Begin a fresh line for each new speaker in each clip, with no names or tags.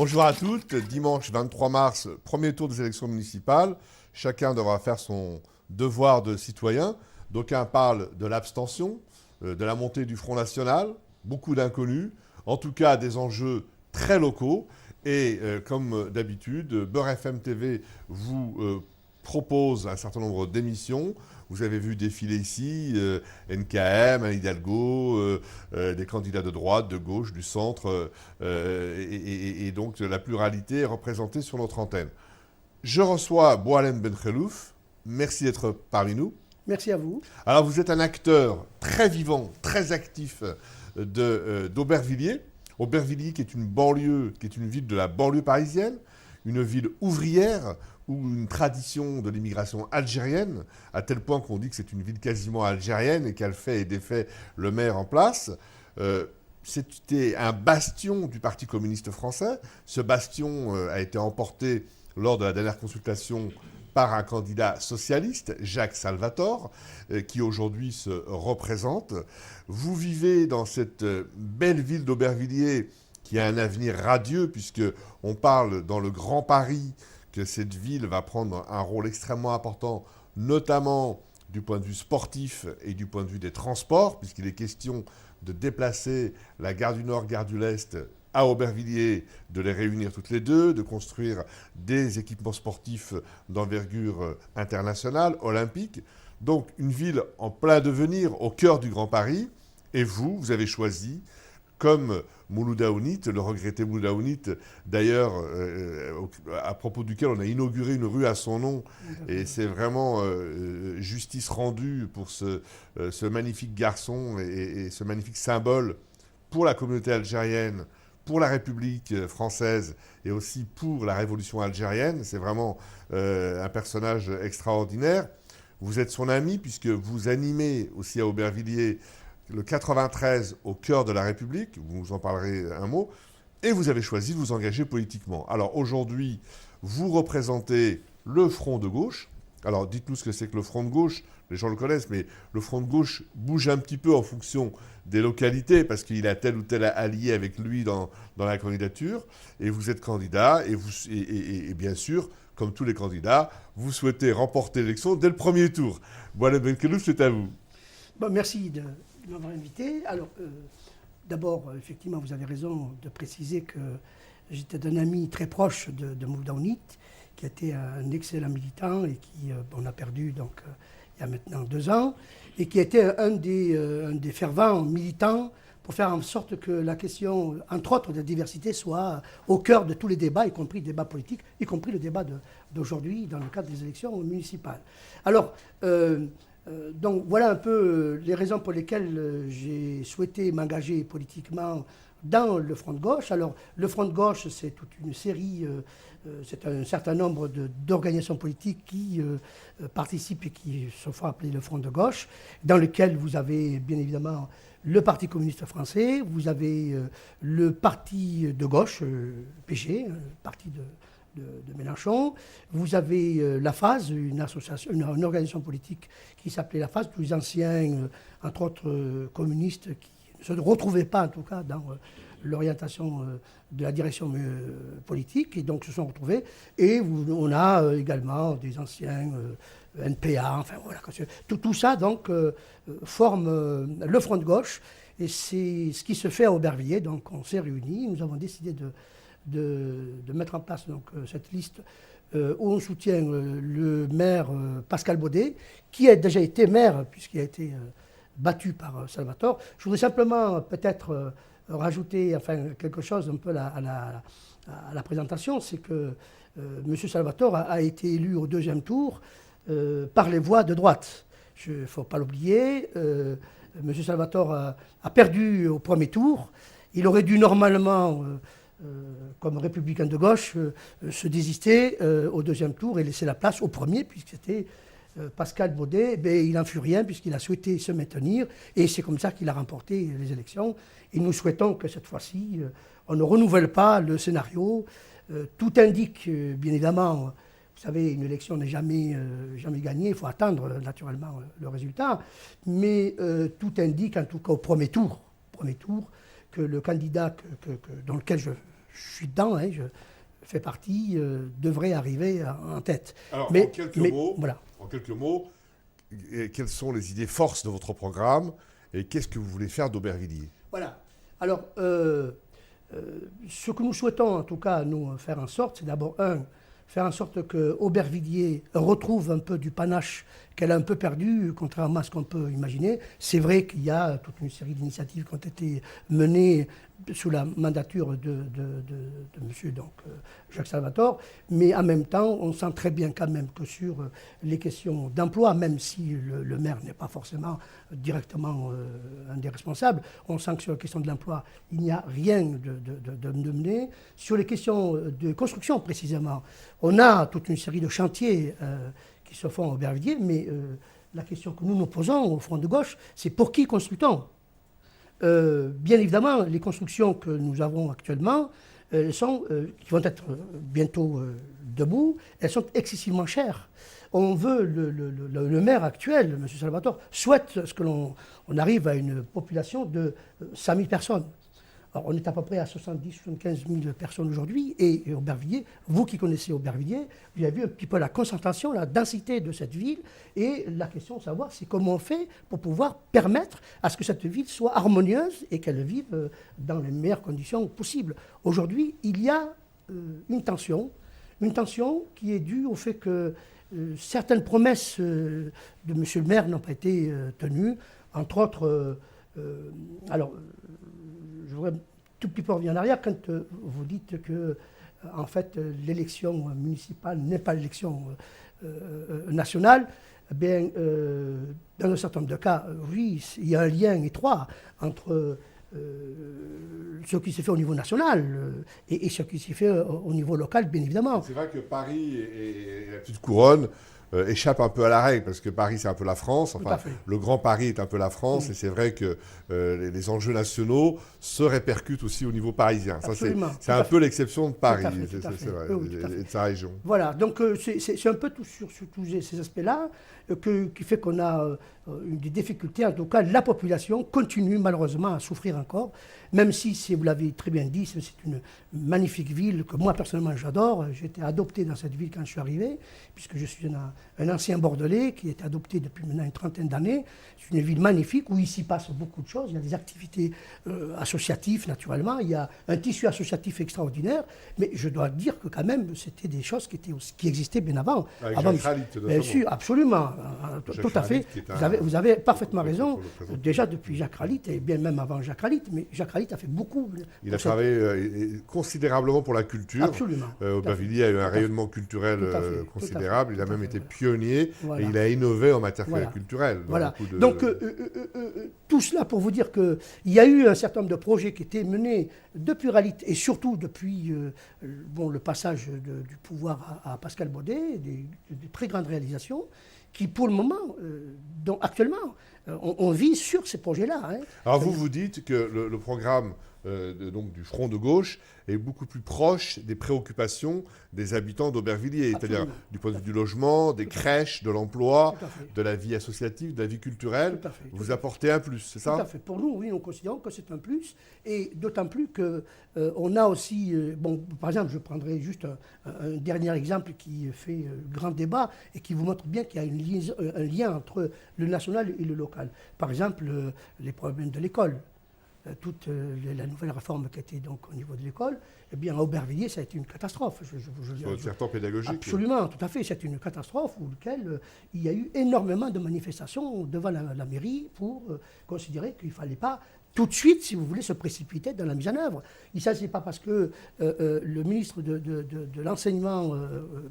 Bonjour à toutes. Dimanche 23 mars, premier tour des élections municipales. Chacun devra faire son devoir de citoyen. D'aucuns parlent de l'abstention, de la montée du Front National, beaucoup d'inconnus, en tout cas des enjeux très locaux. Et comme d'habitude, Beurre FM TV vous propose un certain nombre d'émissions. Vous avez vu défiler ici NKM, Anne Hidalgo, des candidats de droite, de gauche, du centre, et donc la pluralité est représentée sur notre antenne. Je reçois Boualem Benchelouf. Merci d'être parmi nous.
Merci à vous.
Alors vous êtes un acteur très vivant, très actif d'Aubervilliers. Aubervilliers qui est une banlieue, qui est une ville de la banlieue parisienne, une ville ouvrière, ou une tradition de l'immigration algérienne, à tel point qu'on dit que c'est une ville quasiment algérienne et qu'elle fait et défait le maire en place. C'était un bastion du Parti communiste français. Ce bastion a été emporté lors de la dernière consultation par un candidat socialiste, Jacques Salvatore, qui aujourd'hui se représente. Vous vivez dans cette belle ville d'Aubervilliers qui a un avenir radieux, puisqu'on parle dans le Grand Paris que cette ville va prendre un rôle extrêmement important, notamment du point de vue sportif et du point de vue des transports, puisqu'il est question de déplacer la gare du Nord, gare du Lest à Aubervilliers, de les réunir toutes les deux, de construire des équipements sportifs d'envergure internationale, olympique. Donc une ville en plein devenir, au cœur du Grand Paris. Et vous avez choisi, comme Mouloud Aounit, le regretté Mouloud Aounit, d'ailleurs, à propos duquel on a inauguré une rue à son nom. Et c'est vraiment justice rendue pour ce magnifique garçon et ce magnifique symbole pour la communauté algérienne, pour la République française et aussi pour la révolution algérienne. C'est vraiment un personnage extraordinaire. Vous êtes son ami puisque vous animez aussi à Aubervilliers le 93 au cœur de la République, vous en parlerez un mot, et vous avez choisi de vous engager politiquement. Alors aujourd'hui, vous représentez le Front de gauche. Alors dites-nous ce que c'est que le Front de gauche, les gens le connaissent, mais le Front de gauche bouge un petit peu en fonction des localités, parce qu'il a tel ou tel allié avec lui dans la candidature, et vous êtes candidat, et bien sûr, comme tous les candidats, vous souhaitez remporter l'élection dès le premier tour. Boualem Benchelouf, c'est à vous.
Bon, merci de m'avoir invité. Alors, d'abord, effectivement, vous avez raison de préciser que j'étais un ami très proche de Mouloud Aounit, qui était un excellent militant et qui on a perdu donc, il y a maintenant 2 ans, et qui était un des fervents militants pour faire en sorte que la question, entre autres, de la diversité soit au cœur de tous les débats, y compris les débats politiques, y compris le débat d'aujourd'hui dans le cadre des élections municipales. Alors, donc voilà un peu les raisons pour lesquelles j'ai souhaité m'engager politiquement dans le Front de gauche. Alors le Front de gauche, c'est toute une série, c'est un certain nombre d'organisations politiques qui participent et qui se font appeler le Front de gauche, dans lequel vous avez bien évidemment le Parti communiste français, vous avez le Parti de gauche, PG, le parti de Mélenchon. Vous avez la FAS, une une organisation politique qui s'appelait la FAS, tous les anciens, entre autres communistes, qui ne se retrouvaient pas en tout cas dans l'orientation de la direction politique, et donc se sont retrouvés. Et on a également des anciens NPA, enfin voilà. Tout ça donc forme le Front de gauche, et c'est ce qui se fait à Aubervilliers. Donc on s'est réunis, nous avons décidé de mettre en place donc, cette liste où on soutient le maire Pascal Baudet, qui a déjà été maire, puisqu'il a été battu par Salvatore. Je voudrais simplement peut-être rajouter quelque chose un peu à la présentation, c'est que M. Salvatore a été élu au 2e tour par les voix de droite. Il ne faut pas l'oublier, M. Salvatore a perdu au 1er tour. Il aurait dû normalement comme républicain de gauche, se désister au 2e tour et laisser la place au 1er, puisque c'était Pascal Baudet. Il n'en fut rien, puisqu'il a souhaité se maintenir, et c'est comme ça qu'il a remporté les élections. Et nous souhaitons que cette fois-ci, on ne renouvelle pas le scénario. Tout indique, bien évidemment, vous savez, une élection n'est jamais gagnée, il faut attendre naturellement le résultat, mais tout indique, en tout cas au premier tour, que le candidat dans lequel je suis dedans, hein, je fais partie, devrait arriver en tête.
Alors,
Mais,
en quelques mots,
voilà.
Quelles sont les idées forces de votre programme et qu'est-ce que vous voulez faire d'Aubervilliers?
Voilà. Alors, ce que nous souhaitons, en tout cas, nous, faire en sorte, c'est d'abord, faire en sorte que Aubervilliers retrouve un peu du panache qu'elle a un peu perdu, contrairement à ce qu'on peut imaginer. C'est vrai qu'il y a toute une série d'initiatives qui ont été menées sous la mandature de monsieur Jacques Salvatore, mais en même temps, on sent très bien quand même que sur les questions d'emploi, même si le maire n'est pas forcément directement un des responsables, on sent que sur la question de l'emploi, il n'y a rien de mené. Sur les questions de construction, précisément, on a toute une série de chantiers qui se font à Aubervilliers, mais la question que nous nous posons au Front de gauche, c'est pour qui construit-on? Bien évidemment, les constructions que nous avons actuellement, qui vont être bientôt debout, elles sont excessivement chères. On veut, le maire actuel, M. Salvatore, souhaite ce que l'on arrive à une population de 100 000 personnes. Alors, on est à peu près à 70-75 000 personnes aujourd'hui, et Aubervilliers, vous qui connaissez Aubervilliers, vous avez vu un petit peu la concentration, la densité de cette ville, et la question de savoir, c'est comment on fait pour pouvoir permettre à ce que cette ville soit harmonieuse et qu'elle vive dans les meilleures conditions possibles. Aujourd'hui, il y a une tension qui est due au fait que certaines promesses de M. le maire n'ont pas été tenues, entre autres, je voudrais un tout petit peu revenir en arrière quand vous dites que, en fait, l'élection municipale n'est pas l'élection nationale. Eh bien, dans un certain nombre de cas, oui, il y a un lien étroit entre ce qui s'est fait au niveau national et ce qui s'est fait au niveau local, bien évidemment.
C'est vrai que Paris et la petite couronne échappent un peu à la règle, parce que Paris, c'est un peu la France. Enfin, le Grand Paris est un peu la France, oui. Et c'est vrai que les enjeux nationaux se répercutent aussi au niveau parisien. C'est un peu l'exception de Paris, c'est vrai, et de sa région.
Voilà, donc c'est un peu tout sur tous ces aspects-là qui fait qu'on a des difficultés. En tout cas, la population continue malheureusement à souffrir encore, même si vous l'avez très bien dit, c'est une magnifique ville que moi personnellement j'adore. J'ai été adopté dans cette ville quand je suis arrivé, puisque je suis un ancien Bordelais qui a été adopté depuis maintenant une trentaine d'années. C'est une ville magnifique où il s'y passe beaucoup de choses. Il y a des activités associatives naturellement, il y a un tissu associatif extraordinaire, mais je dois dire que quand même c'était des choses qui existaient bien avant.
Avec
avant
Jacques Ralite,
bien sûr, absolument, tout à fait. Vous avez parfaitement raison. Déjà depuis Jacques Ralite, et bien même avant Jacques Ralite, mais Jacques Ralite a fait beaucoup.
Il a travaillé considérablement pour la culture.
Absolument.
Aubervilliers a eu un rayonnement culturel considérable. Il a même été pionnier et il a innové en matière culturelle.
Voilà. Donc tout cela pour vous dire qu'il y a eu un certain nombre de projets qui étaient menés depuis Ralite et surtout depuis le passage du pouvoir à Pascal Baudet, des très grandes réalisations qui pour le moment, actuellement, on vit sur ces projets-là. Hein.
Alors vous dites que le programme donc du Front de gauche est beaucoup plus proche des préoccupations des habitants d'Aubervilliers, c'est-à-dire du point de vue du logement, des crèches, de l'emploi, de la vie associative, de la vie culturelle. Vous apportez un plus, c'est ça?
Tout à fait. Pour nous, oui, nous considérons que c'est un plus, et d'autant plus qu'on a aussi, par exemple, je prendrai juste un dernier exemple qui fait grand débat et qui vous montre bien qu'il y a un lien entre le national et le local. Par exemple, les problèmes de l'école. Toute la nouvelle réforme qui a été donc au niveau de l'école, eh bien à Aubervilliers, ça a été une catastrophe.
Sur le serpent pédagogique.
Absolument, tout à fait. C'est une catastrophe où il y a eu énormément de manifestations devant la mairie pour considérer qu'il ne fallait pas tout de suite, si vous voulez, se précipiter dans la mise en œuvre. Il ne s'agit pas parce que le ministre de l'enseignement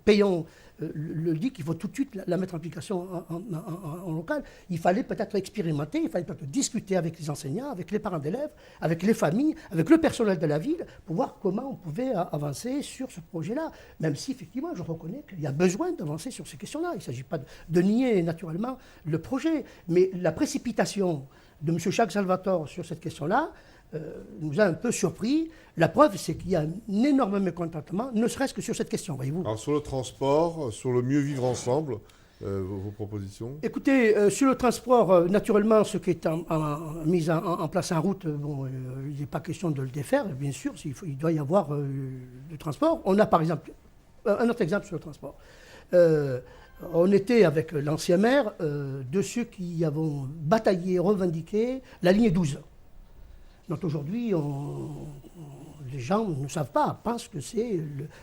payant le dit qu'il faut tout de suite la mettre en application en local. Il fallait peut-être expérimenter, il fallait peut-être discuter avec les enseignants, avec les parents d'élèves, avec les familles, avec le personnel de la ville, pour voir comment on pouvait avancer sur ce projet-là. Même si, effectivement, je reconnais qu'il y a besoin d'avancer sur ces questions-là. Il ne s'agit pas de nier, naturellement, le projet. Mais la précipitation de M. Jacques Salvatore sur cette question-là nous a un peu surpris. La preuve, c'est qu'il y a un énorme mécontentement, ne serait-ce que sur cette question, voyez-vous.
Alors sur le transport, sur le mieux vivre ensemble, vos propositions?
Écoutez, sur le transport, naturellement, ce qui est mis en place en route, il n'est pas question de le défaire, bien sûr, il doit y avoir du transport. On a par exemple, un autre exemple sur le transport. On était avec l'ancien maire de ceux qui avons bataillé, revendiqué la ligne 12. Donc aujourd'hui, les gens ne savent pas, pensent que c'est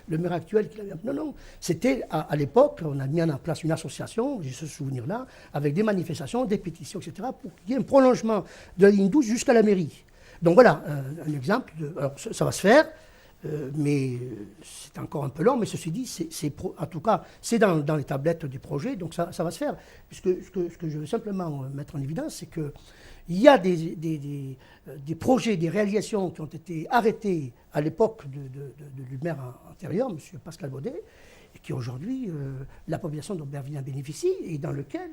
le maire actuel qui l'a mis. Non. C'était à l'époque, on a mis en place une association, j'ai ce souvenir-là, avec des manifestations, des pétitions, etc., pour qu'il y ait un prolongement de la ligne 12 jusqu'à la mairie. Donc voilà, un exemple. Alors ça va se faire, mais c'est encore un peu long, mais ceci dit, en tout cas, c'est dans les tablettes des projets, donc ça va se faire. Puisque ce que je veux simplement mettre en évidence, c'est que il y a des projets, des réalisations qui ont été arrêtées à l'époque du maire antérieur, M. Pascal Baudet, et qui aujourd'hui, la population d'Aubervilliers en bénéficie, et dans lequel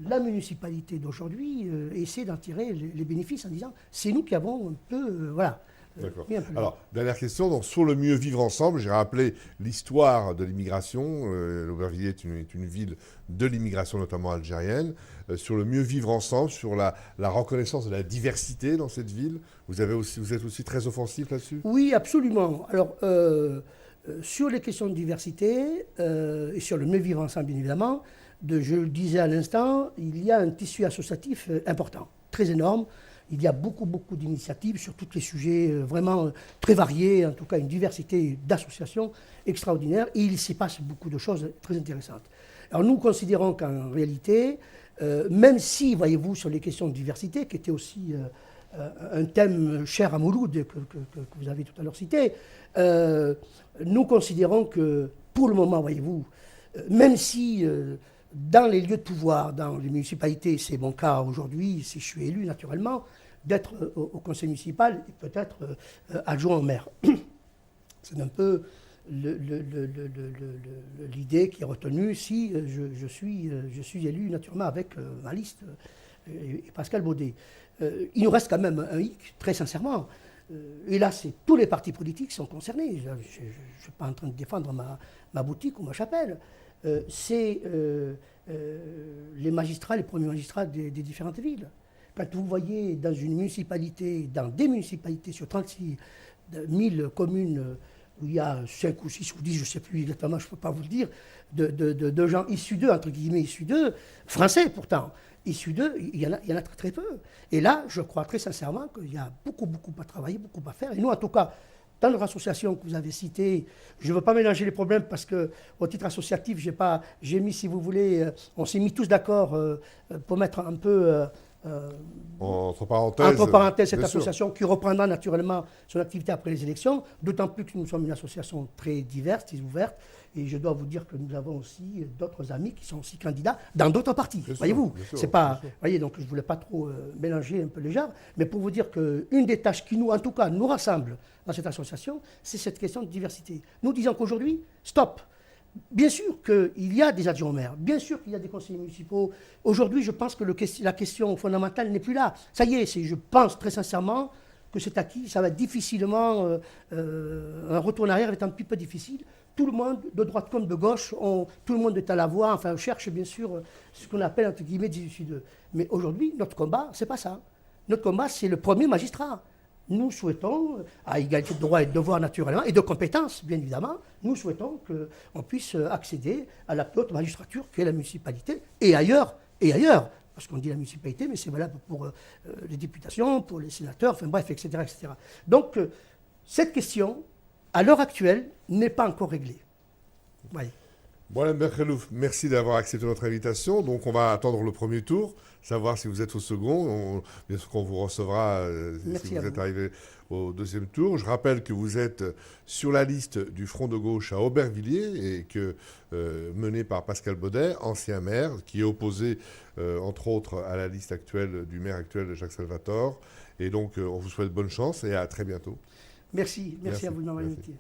la municipalité d'aujourd'hui essaie d'en tirer les bénéfices en disant c'est nous qui avons un peu. Voilà.
D'accord. Alors, dernière question. Donc, sur le mieux vivre ensemble, j'ai rappelé l'histoire de l'immigration. L'Aubervilliers est une ville de l'immigration, notamment algérienne. Sur le mieux vivre ensemble, sur la reconnaissance de la diversité dans cette ville, vous êtes aussi très offensif là-dessus?
Oui, absolument. Alors, sur les questions de diversité et sur le mieux vivre ensemble, bien évidemment, je le disais à l'instant, il y a un tissu associatif important, très énorme. Il y a beaucoup d'initiatives sur tous les sujets vraiment très variés, en tout cas une diversité d'associations extraordinaire. Et il s'y passe beaucoup de choses très intéressantes. Alors nous considérons qu'en réalité, même si, voyez-vous, sur les questions de diversité, qui était aussi un thème cher à Mouloud, que vous avez tout à l'heure cité, nous considérons que, pour le moment, voyez-vous, même si dans les lieux de pouvoir, dans les municipalités, c'est mon cas aujourd'hui, si je suis élu naturellement, d'être au conseil municipal et peut-être adjoint au maire. C'est un peu l'idée qui est retenue si je suis élu naturellement avec ma liste et Pascal Baudet. Il nous reste quand même un hic, très sincèrement. Et là, tous les partis politiques sont concernés. Je ne suis pas en train de défendre ma boutique ou ma chapelle. C'est les magistrats, les premiers magistrats des différentes villes. Quand vous voyez dans une municipalité, dans des municipalités sur 36 000 communes, où il y a 5 ou 6 ou 10, je ne sais plus exactement, je ne peux pas vous le dire, de gens issus d'eux, entre guillemets issus d'eux, français pourtant, issus d'eux, il y en a très, très peu. Et là, je crois très sincèrement qu'il y a beaucoup à travailler, beaucoup à faire. Et nous, en tout cas, dans notre association que vous avez citée, je ne veux pas mélanger les problèmes parce qu'au titre associatif, j'ai mis, si vous voulez, on s'est mis tous d'accord pour mettre un peu
entre parenthèses
cette association qui reprendra naturellement son activité après les élections, d'autant plus que nous sommes une association très diverse, très ouverte, et je dois vous dire que nous avons aussi d'autres amis qui sont aussi candidats dans d'autres partis. Voyez-vous, c'est pas, voyez, donc je ne voulais pas trop mélanger un peu les genres, mais pour vous dire qu'une des tâches qui nous, en tout cas, nous rassemble dans cette association, c'est cette question de diversité. Nous disons qu'aujourd'hui, stop. Bien sûr qu'il y a des adjoints au maire, bien sûr qu'il y a des conseillers municipaux. Aujourd'hui, je pense que la question fondamentale n'est plus là. Ça y est, je pense très sincèrement que c'est acquis. Ça va être difficilement, un retour en arrière va être un petit peu difficile. Tout le monde, de droite comme de gauche, tout le monde est à la voie. Enfin, on cherche bien sûr ce qu'on appelle, entre guillemets, des issues d'eux. Mais aujourd'hui, notre combat, c'est pas ça. Notre combat, c'est le premier magistrat. Nous souhaitons, à égalité de droits et de devoirs naturellement, et de compétences bien évidemment, nous souhaitons qu'on puisse accéder à la plus haute magistrature qui est la municipalité, et ailleurs, parce qu'on dit la municipalité, mais c'est valable pour les députations, pour les sénateurs, enfin bref, etc. etc. Donc, cette question, à l'heure actuelle, n'est pas encore réglée. Voyez.
Bon, Berkhelouf, merci d'avoir accepté notre invitation. Donc, on va attendre le premier tour, savoir si vous êtes au second. Bien sûr qu'on vous recevra si vous êtes arrivé au deuxième tour. Je rappelle que vous êtes sur la liste du Front de gauche à Aubervilliers et que menée par Pascal Baudet, ancien maire, qui est opposé, entre autres, à la liste actuelle du maire actuel, Jacques Salvatore. Et donc, on vous souhaite bonne chance et à très bientôt.
Merci à vous de m'avoir invité.